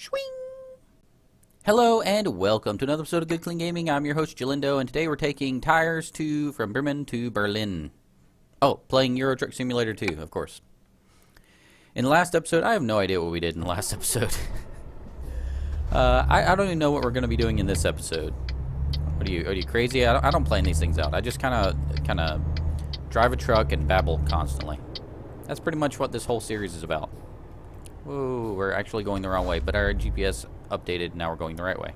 Swing! Hello and welcome to another episode of Good Clean Gaming. I'm your host Jalindo, and today we're taking tires from Bremen to Berlin. Oh, playing Euro Truck Simulator 2, of course. In the last episode, I have no idea what we did in the last episode. I don't even know what we're going to be doing in this episode. Are you crazy? I don't plan these things out. I just kind of drive a truck and babble constantly. That's pretty much what this whole series is about. Whoa, we're actually going the wrong way, but our GPS updated, now we're going the right way.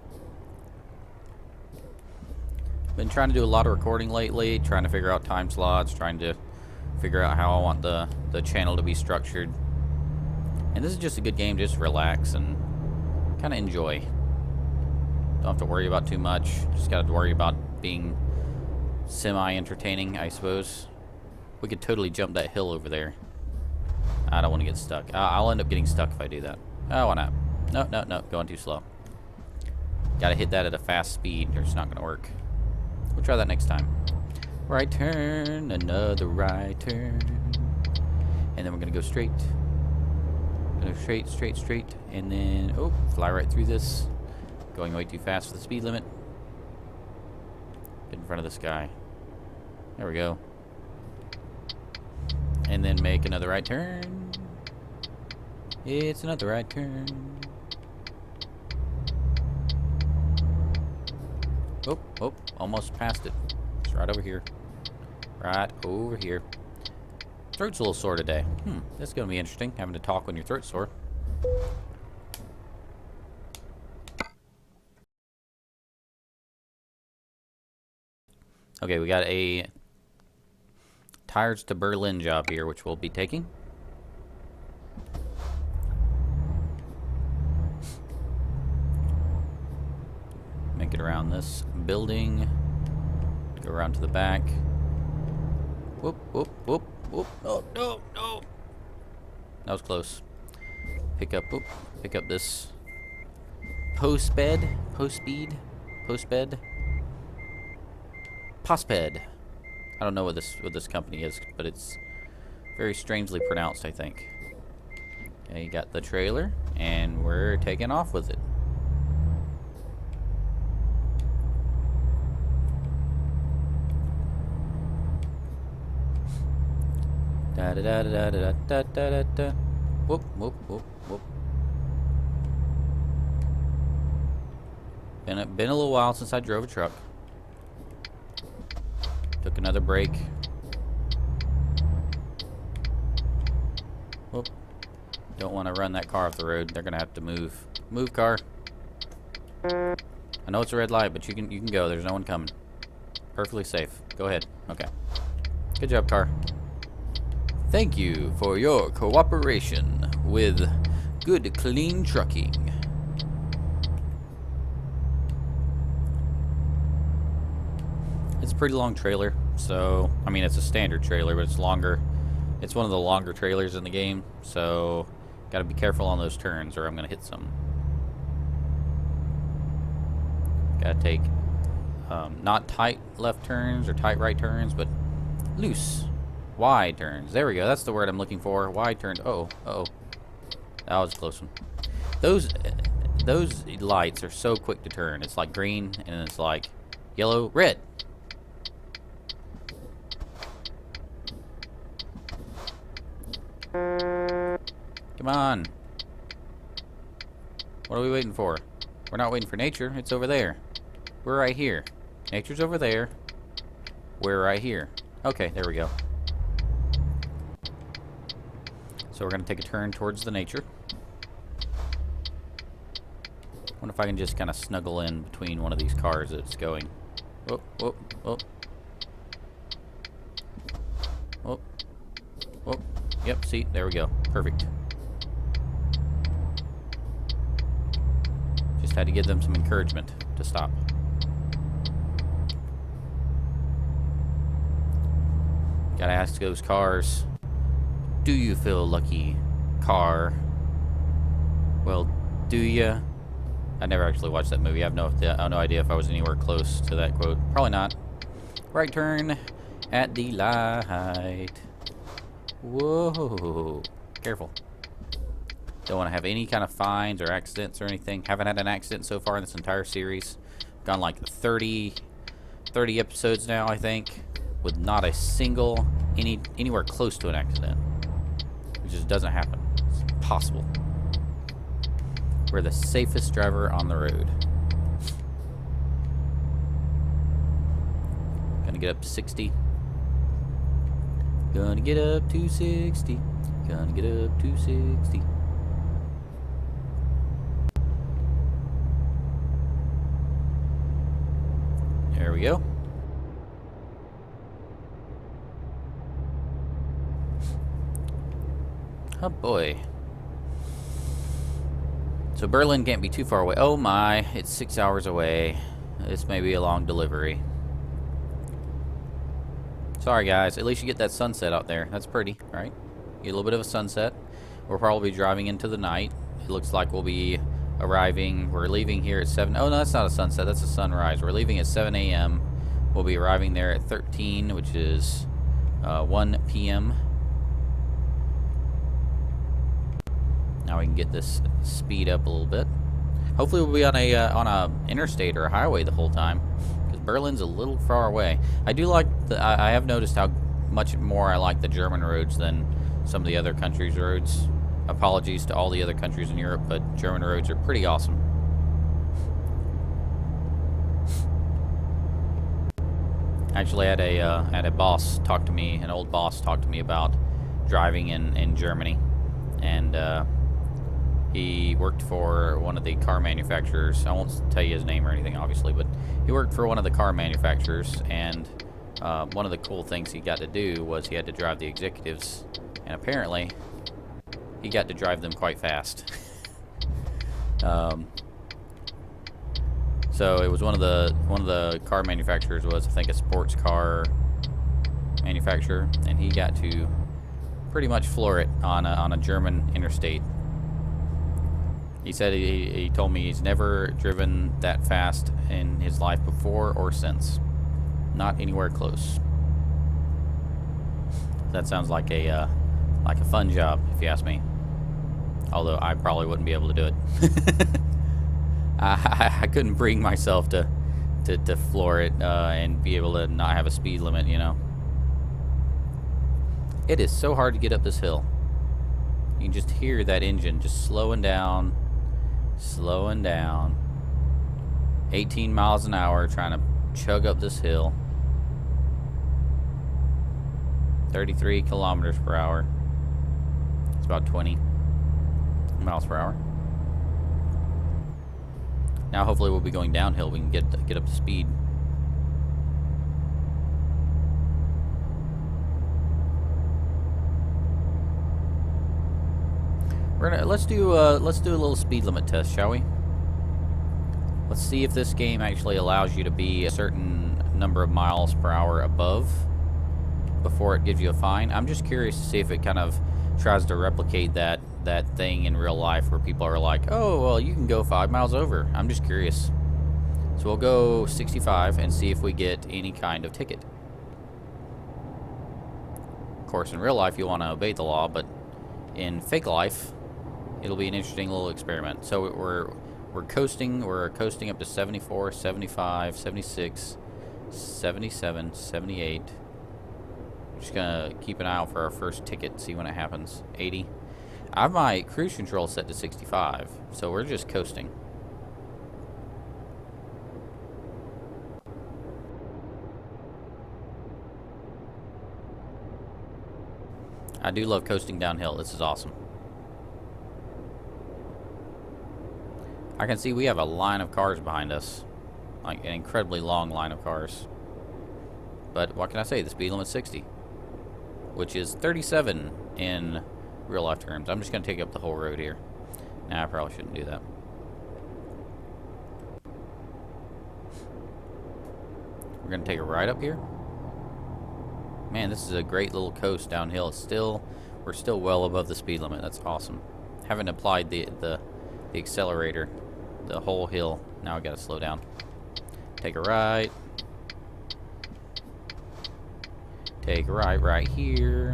Been trying to do a lot of recording lately, trying to figure out time slots, trying to figure out how I want the channel to be structured. And this is just a good game, just relax and kind of enjoy. Don't have to worry about too much, just got to worry about being semi-entertaining, I suppose. We could totally jump that hill over there. I don't want to get stuck. I'll end up getting stuck if I do that. Oh, why not? No, going too slow. Gotta hit that at a fast speed or it's not gonna work. We'll try that next time. Right turn, another right turn. And then we're gonna go straight. Straight. And then, oh, fly right through this. Going way too fast for the speed limit. Get in front of this guy. There we go. And then make another right turn. It's another right turn. Oh, almost passed it. It's right over here. Right over here. Throat's a little sore today. That's gonna be interesting, having to talk when your throat's sore. Okay, we got a tires to Berlin job here, which we'll be taking. Make it around this building. Go around to the back. Whoop. Oh, no. That was close. Pick up this postbed. I don't know what this company is, but it's very strangely pronounced, I think. Okay, you got the trailer, and we're taking off with it. Da. Whoop. Been a little while since I drove a truck. Took another break. Whoop. Don't want to run that car off the road. They're gonna have to move. Move, car. I know it's a red light, but you can go. There's no one coming. Perfectly safe. Go ahead. Okay. Good job, car. Thank you for your cooperation with Good Clean Trucking. It's a pretty long trailer, so, I mean, it's a standard trailer, but it's longer. It's one of the longer trailers in the game, so gotta be careful on those turns or I'm gonna hit some. Gotta take not tight left turns or tight right turns, but loose, wide turns. There we go, that's the word I'm looking for. Wide turns. Uh-oh. That was a close one. Those lights are so quick to turn. It's like green, and it's like yellow, red. Come on. What are we waiting for? We're not waiting for nature. It's over there. We're right here. Nature's over there. We're right here. Okay, there we go. So we're going to take a turn towards the nature. Wonder if I can just kind of snuggle in between one of these cars that's going. Whoop. Yep, see, there we go. Perfect. Just had to give them some encouragement to stop. Gotta ask those cars, do you feel lucky, car? Well, do ya? I never actually watched that movie. I have no idea if I was anywhere close to that quote. Probably not. Right turn at the light. Whoa. Careful. Don't want to have any kind of fines or accidents or anything. Haven't had an accident so far in this entire series. Gone like 30 episodes now, I think, with not a single anywhere close to an accident. It just doesn't happen. It's impossible. We're the safest driver on the road. Gonna get up to 60. Gonna get up to 60. Gonna get up to 60. There we go. Oh boy. So Berlin can't be too far away. Oh my, it's 6 hours away. This may be a long delivery. Sorry guys, at least you get that sunset out there. That's pretty, right? Get a little bit of a sunset. We'll probably be driving into the night. It looks like we'll be arriving. We're leaving here at 7. Oh no, that's not a sunset, that's a sunrise. We're leaving at 7 a.m. We'll be arriving there at 13, which is 1 p.m. Now we can get this speed up a little bit. Hopefully we'll be on a interstate or a highway the whole time, because Berlin's a little far away. I do like I have noticed how much more I like the German roads than some of the other countries' roads. Apologies to all the other countries in Europe, but German roads are pretty awesome. Actually, I had a boss talk to me, an old boss talk to me about driving in Germany, and he worked for one of the car manufacturers. I won't tell you his name or anything, obviously, but he worked for one of the car manufacturers, and one of the cool things he got to do was he had to drive the executives, and apparently he got to drive them quite fast. So it was one of the car manufacturers was, I think, a sports car manufacturer, and he got to pretty much floor it on a German interstate. He said he told me he's never driven that fast in his life before or since. Not anywhere close. That sounds like a fun job, if you ask me. Although I probably wouldn't be able to do it. I couldn't bring myself to floor it and be able to not have a speed limit, you know. It is so hard to get up this hill. You can just hear that engine just slowing down. 18 miles an hour trying to chug up this hill. 33 kilometers per hour. It's about 20 miles per hour. Now hopefully we'll be going downhill. We can get up to speed. Let's do a little speed limit test, shall we? Let's see if this game actually allows you to be a certain number of miles per hour above before it gives you a fine. I'm just curious to see if it kind of tries to replicate that thing in real life where people are like, oh, well, you can go 5 miles over. I'm just curious. So we'll go 65 and see if we get any kind of ticket. Of course, in real life, you want to obey the law, but in fake life, it'll be an interesting little experiment. So we're coasting up to 74, 75, 76, 77, 78. Just gonna keep an eye out for our first ticket, see when it happens. 80. I have my cruise control set to 65, so we're just coasting. I do love coasting downhill. This is awesome. I can see we have a line of cars behind us. Like an incredibly long line of cars. But what can I say? The speed limit's 60. Which is 37 in real life terms. I'm just going to take up the whole road here. Nah, I probably shouldn't do that. We're going to take a ride up here. Man, this is a great little coast downhill. We're still well above the speed limit. That's awesome. Haven't applied the accelerator the whole hill. Now I got to slow down. Take a right. Take a right here.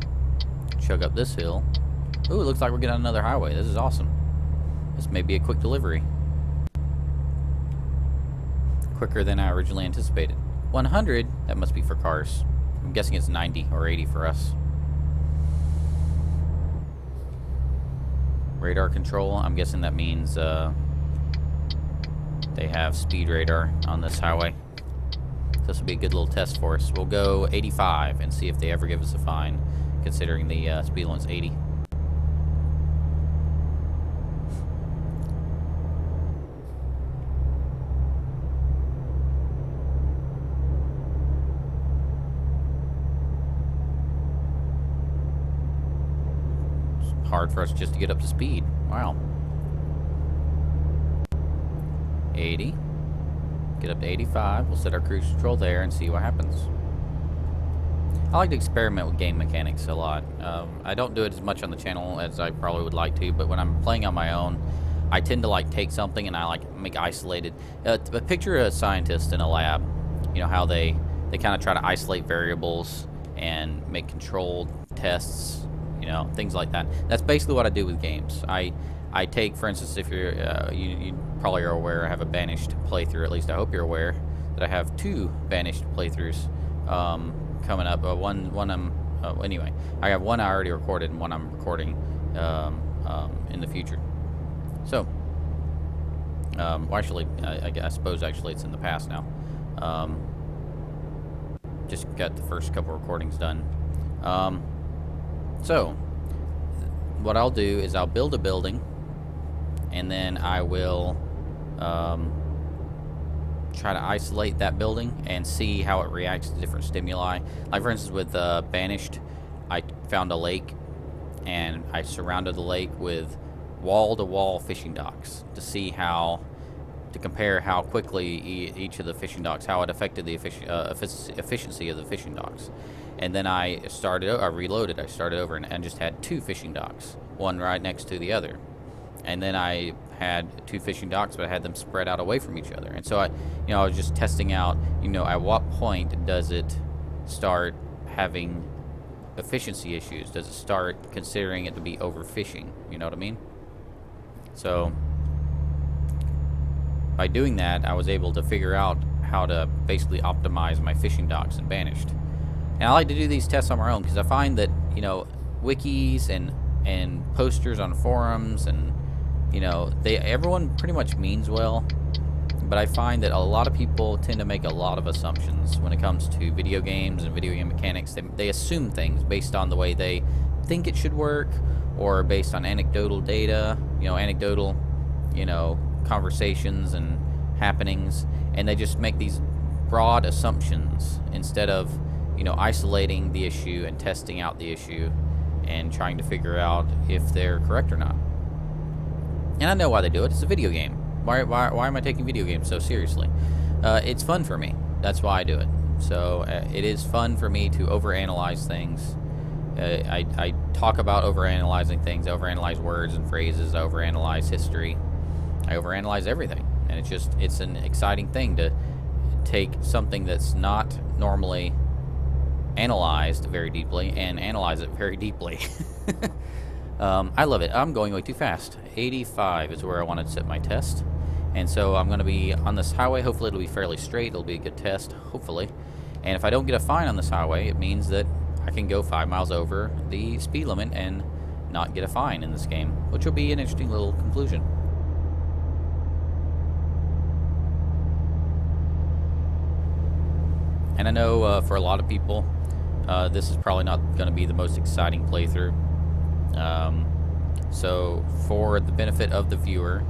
Chug up this hill. Ooh, it looks like we're getting on another highway. This is awesome. This may be a quick delivery. Quicker than I originally anticipated. 100? That must be for cars. I'm guessing it's 90 or 80 for us. Radar control. I'm guessing that means they have speed radar on this highway. This will be a good little test for us. We'll go 85 and see if they ever give us a fine, considering the speed limit's 80. It's hard for us just to get up to speed. Wow. 80. Get up to 85. We'll set our cruise control there and see what happens. I like to experiment with game mechanics a lot. I don't do it as much on the channel as I probably would like to, but when I'm playing on my own, I tend to like take something and I like make isolated. Picture a scientist in a lab. You know how they kind of try to isolate variables and make controlled tests. You know, things like that. That's basically what I do with games. I take, for instance, if you're, you probably are aware, I have a banished playthrough. At least I hope you're aware that I have 2 banished playthroughs coming up. Anyway, I have one I already recorded and one I'm recording in the future. So, well, actually, I suppose actually it's in the past now. Just got the first couple recordings done. So, what I'll do is I'll build a building. And then I will try to isolate that building and see how it reacts to different stimuli. Like, for instance, with Banished, I found a lake, and I surrounded the lake with wall-to-wall fishing docks to compare how quickly each of the fishing docks, how it affected the efficiency of the fishing docks. And then I reloaded, I started over and just had 2 fishing docks, one right next to the other. And then I had 2 fishing docks, but I had them spread out away from each other. And so I was just testing out, at what point does it start having efficiency issues? Does it start considering it to be overfishing? You know what I mean? So by doing that, I was able to figure out how to basically optimize my fishing docks in Banished. And I like to do these tests on my own because I find that, wikis and posters on forums and everyone pretty much means well, but I find that a lot of people tend to make a lot of assumptions when it comes to video games and video game mechanics. They assume things based on the way they think it should work, or based on anecdotal data, conversations and happenings, and they just make these broad assumptions instead of, isolating the issue and testing out the issue and trying to figure out if they're correct or not. And I know why they do it. It's a video game. Why am I taking video games so seriously? It's fun for me. That's why I do it. So it is fun for me to overanalyze things. I talk about overanalyzing things. I overanalyze words and phrases. I overanalyze history. I overanalyze everything. And it's an exciting thing to take something that's not normally analyzed very deeply and analyze it very deeply. I love it. I'm going way too fast. 85 is where I wanted to set my test. And so I'm going to be on this highway. Hopefully it'll be fairly straight. It'll be a good test, hopefully. And if I don't get a fine on this highway, it means that I can go 5 miles over the speed limit and not get a fine in this game, which will be an interesting little conclusion. And I know for a lot of people, this is probably not going to be the most exciting playthrough. So for the benefit of the viewer,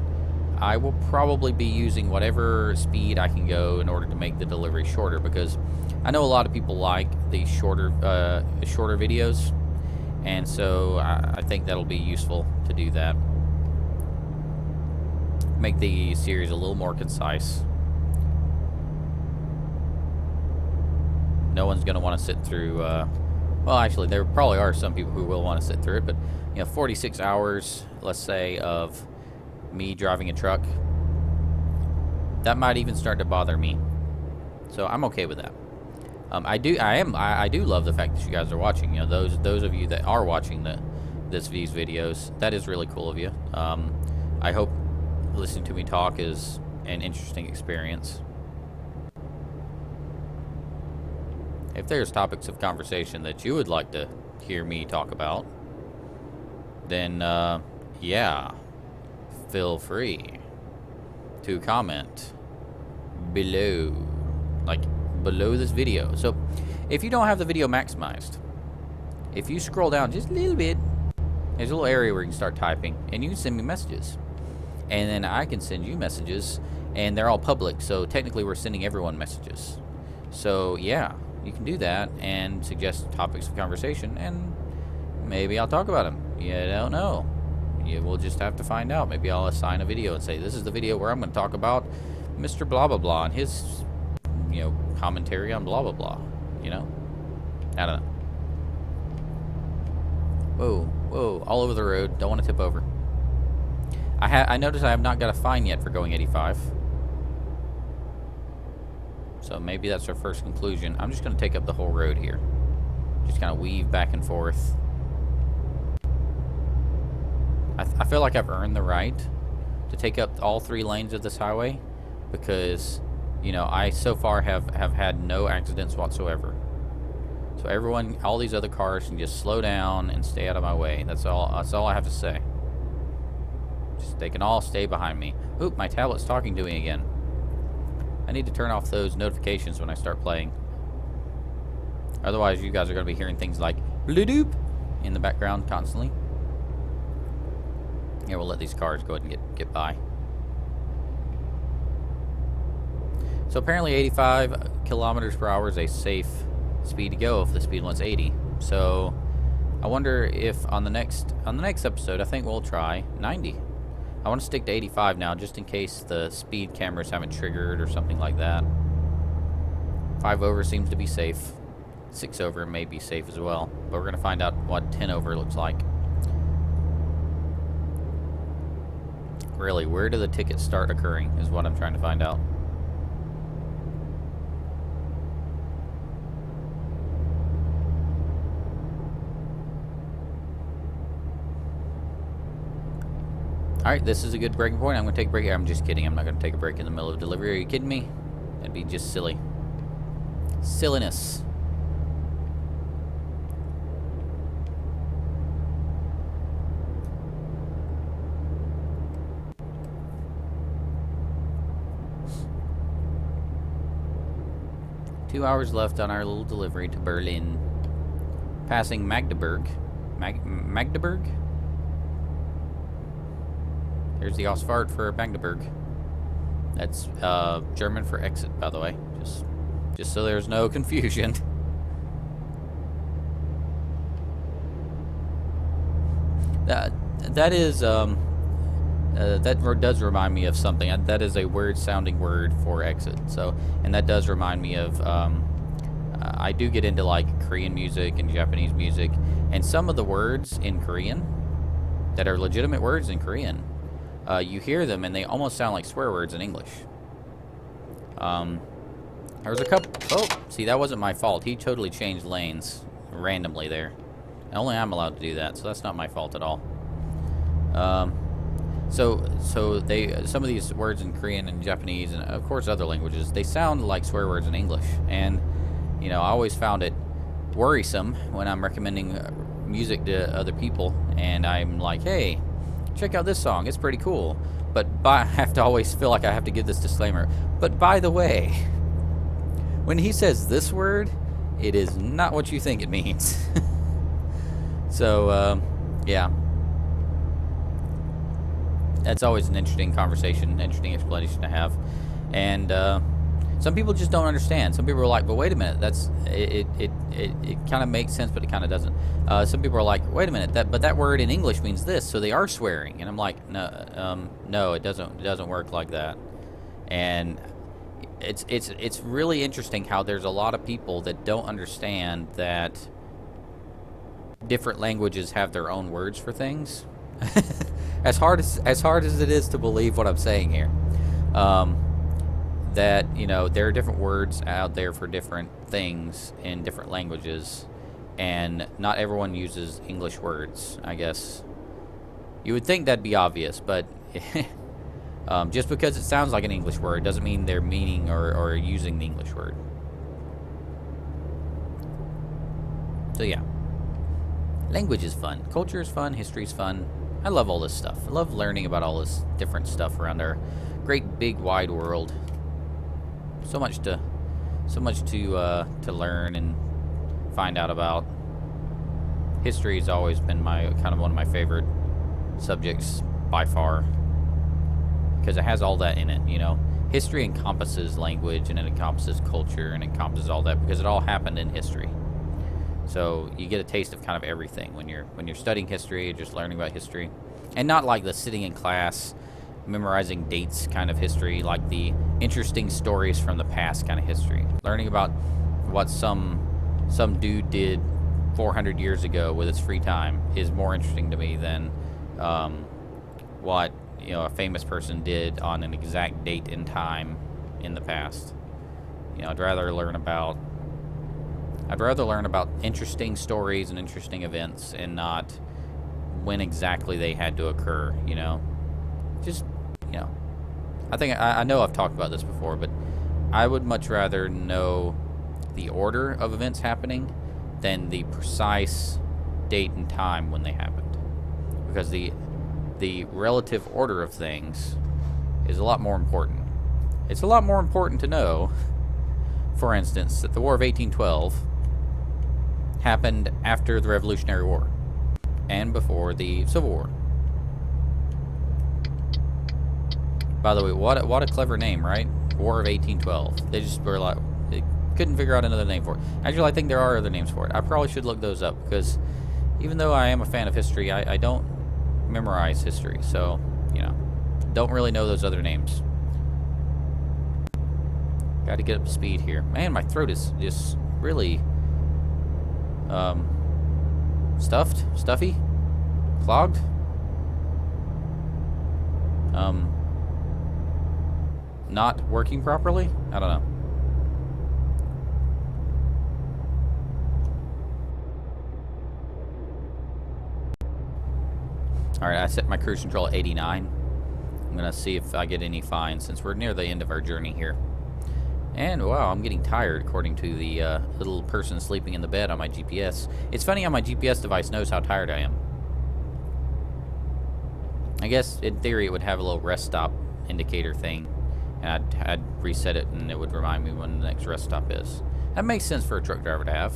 I will probably be using whatever speed I can go in order to make the delivery shorter, because I know a lot of people like the shorter videos, and so I think that'll be useful to do that. Make the series a little more concise. No one's going to want to sit through, well, actually, there probably are some people who will want to sit through it, but, 46 hours, let's say, of me driving a truck, that might even start to bother me. So I'm okay with that. I do love the fact that you guys are watching. Those of you that are watching these videos, that is really cool of you. I hope listening to me talk is an interesting experience. If there's topics of conversation that you would like to hear me talk about, then yeah, feel free to comment below, like below this video. So if you don't have the video maximized, if you scroll down just a little bit, there's a little area where you can start typing, and you can send me messages, and then I can send you messages, and they're all public, so technically we're sending everyone messages. So yeah, you can do that and suggest topics of conversation, and maybe I'll talk about them. You don't know. You will just have to find out. Maybe I'll assign a video and say, this is the video where I'm going to talk about Mr. Blah Blah Blah and his, commentary on blah blah blah. I don't know. Whoa, all over the road. Don't want to tip over. I noticed I have not got a fine yet for going 85. So maybe that's our first conclusion. I'm just going to take up the whole road here. Just kind of weave back and forth. I feel like I've earned the right to take up all 3 lanes of this highway because, I so far have had no accidents whatsoever. So everyone, all these other cars can just slow down and stay out of my way. That's all I have to say. Just, they can all stay behind me. Oop, my tablet's talking to me again. I need to turn off those notifications when I start playing. Otherwise, you guys are going to be hearing things like bloop in the background constantly. Yeah, we'll let these cars go ahead and get by. So apparently 85 kilometers per hour is a safe speed to go if the speed limit's 80. So I wonder if on the next episode, I think we'll try 90. I want to stick to 85 now, just in case the speed cameras haven't triggered or something like that. 5 over seems to be safe. 6 over may be safe as well, but we're going to find out what 10 over looks like. Really, where do the tickets start occurring is what I'm trying to find out. Alright, this is a good breaking point. I'm going to take a break here. I'm just kidding. I'm not going to take a break in the middle of delivery. Are you kidding me? That'd be just silly. Silliness. Two hours left on our little delivery to Berlin. Passing Magdeburg. Magdeburg? Here's the Ausfahrt for Magdeburg. That's German for exit, by the way. Just so there's no confusion. That does remind me of something. That is a weird-sounding word for exit. So, and that does remind me of. I do get into like Korean music and Japanese music, and some of the words in Korean that are legitimate words in Korean. You hear them and they almost sound like swear words in English. There was a couple. Oh, see, that wasn't my fault. He totally changed lanes randomly there. And only I'm allowed to do that, so that's not my fault at all. So some of these words in Korean and Japanese and of course other languages, they sound like swear words in English. And I always found it worrisome when I'm recommending music to other people, and I'm like, hey, check out this song, it's pretty cool. But I have to always feel like I have to give this disclaimer. But by the way, when he says this word, it is not what you think it means. So, yeah. That's always an interesting conversation, interesting explanation to have. And some people just don't understand. Some people are like, but wait a minute, it kind of makes sense, but it kind of doesn't. Some people are like, wait a minute, but that word in English means this, so they are swearing. And I'm like, no, it doesn't work like that. And it's really interesting how there's a lot of people that don't understand that different languages have their own words for things. as hard as it is to believe what I'm saying here, that there are different words out there for different things in different languages, and not everyone uses English words. I guess you would think that'd be obvious, but Just because it sounds like an English word doesn't mean they're meaning or using the English word. So yeah. Language is fun. Culture is fun. History is fun. I love all this stuff. I love learning about all this different stuff around our great big wide world. So much to learn and find out about. History has always been one of my favorite subjects by far, because it has all that in it, you know. History encompasses language, and it encompasses culture, and encompasses all that because it all happened in history. So you get a taste of kind of everything when you're studying history, just learning about history, and not like the sitting in class memorizing dates kind of history, like the interesting stories from the past kind of history. Learning about what some dude did 400 years ago with his free time is more interesting to me than what, you know, a famous person did on an exact date and time in the past. You know, I'd rather learn about interesting stories and interesting events, and not when exactly they had to occur, you know. Just, you know, I know I've talked about this before, but I would much rather know the order of events happening than the precise date and time when they happened. Because the relative order of things is a lot more important. It's a lot more important to know, for instance, that the War of 1812 happened after the Revolutionary War and before the Civil War. By the way, what a clever name, right? War of 1812. They just were like, they couldn't figure out another name for it. Actually, I think there are other names for it. I probably should look those up, because even though I am a fan of history, I don't memorize history. So, you know, don't really know those other names. Got to get up to speed here. Man, my throat is just really stuffy, clogged. Not working properly? I don't know. Alright, I set my cruise control at 89. I'm gonna see if I get any fines, since we're near the end of our journey here. And wow, I'm getting tired, according to the little person sleeping in the bed on my GPS. It's funny how my GPS device knows how tired I am. I guess, in theory, it would have a little rest stop indicator thing, and I'd reset it, and it would remind me when the next rest stop is. That makes sense for a truck driver to have.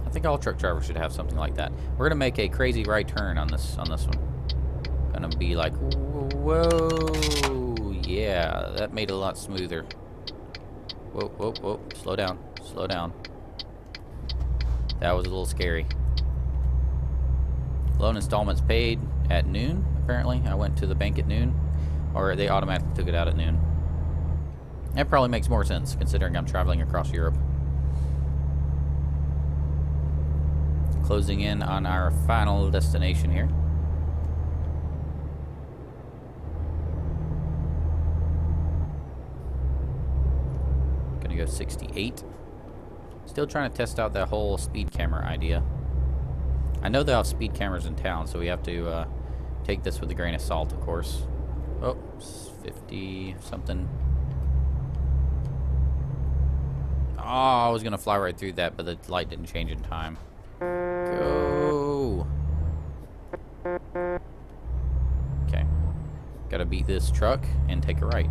I think all truck drivers should have something like that. We're gonna make a crazy right turn on this one. Gonna be like, whoa, yeah, that made it a lot smoother. Whoa, whoa, whoa, slow down, slow down. That was a little scary. Loan installments paid at noon, apparently. I went to the bank at noon, or they automatically took it out at noon. That probably makes more sense, considering I'm traveling across Europe. Closing in on our final destination here. Gonna go 68. Still trying to test out that whole speed camera idea. I know they have speed cameras in town, so we have to take this with a grain of salt, of course. Oh, 50 something. Oh, I was gonna fly right through that, but the light didn't change in time. Go. Okay. Gotta beat this truck and take a right.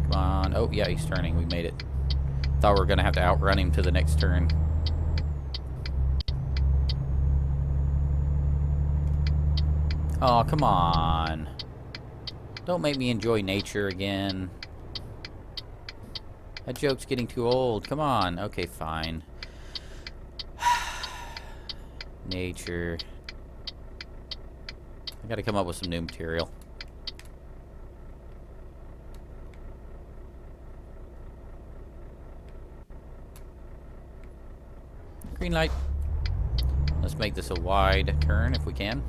Come on. Oh, yeah, he's turning. We made it. Thought we were gonna have to outrun him to the next turn. Oh, come on. Don't make me enjoy nature again. That joke's getting too old. Come on. Okay, fine. Nature. I gotta come up with some new material. Green light. Let's make this a wide turn if we can.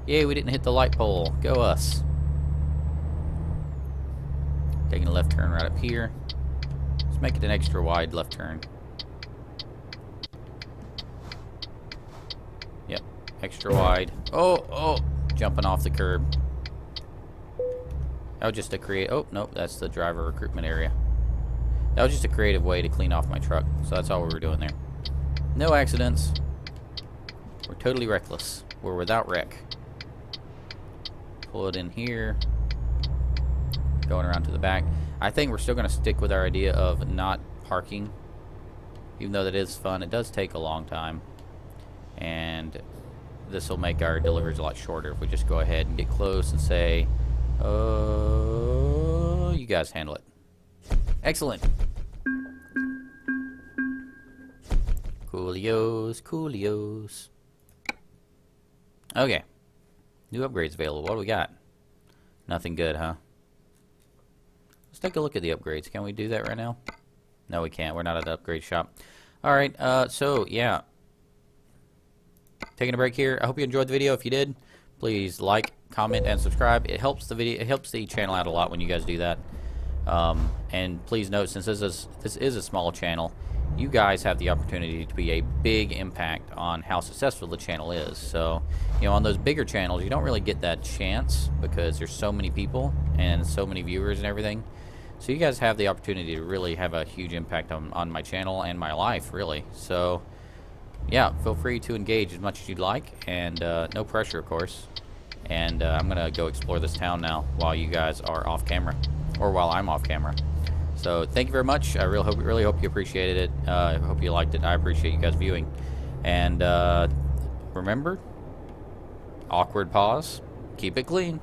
Yay, we didn't hit the light pole. Go us. Taking a left turn right up here. Let's make it an extra wide left turn. Yep, extra wide. Oh, oh, jumping off the curb. That was just a oh, nope, that's the driver recruitment area. That was just a creative way to clean off my truck. So that's all we were doing there. No accidents. We're totally reckless. We're without wreck. Pull it in here. Going around to the back. I think we're still going to stick with our idea of not parking. Even though that is fun, it does take a long time. And this will make our deliveries a lot shorter if we just go ahead and get close and say, oh, you guys handle it. Excellent. Coolios, coolios. Okay. New upgrades available. What do we got? Nothing good, huh? Let's take a look at the upgrades. Can we do that right now? No, we can't. We're not at the upgrade shop. Alright, so, yeah. Taking a break here. I hope you enjoyed the video. If you did, please like, comment, and subscribe. It helps the video. It helps the channel out a lot when you guys do that. And please note, since this is a small channel, you guys have the opportunity to be a big impact on how successful the channel is. So, you know, on those bigger channels, you don't really get that chance because there's so many people and so many viewers and everything. So you guys have the opportunity to really have a huge impact on my channel and my life, really. So, yeah, feel free to engage as much as you'd like, and no pressure, of course. And I'm going to go explore this town now while you guys are off camera, or while I'm off camera. So thank you very much. I really hope you appreciated it. I hope you liked it. I appreciate you guys viewing. And remember, awkward pause, keep it clean.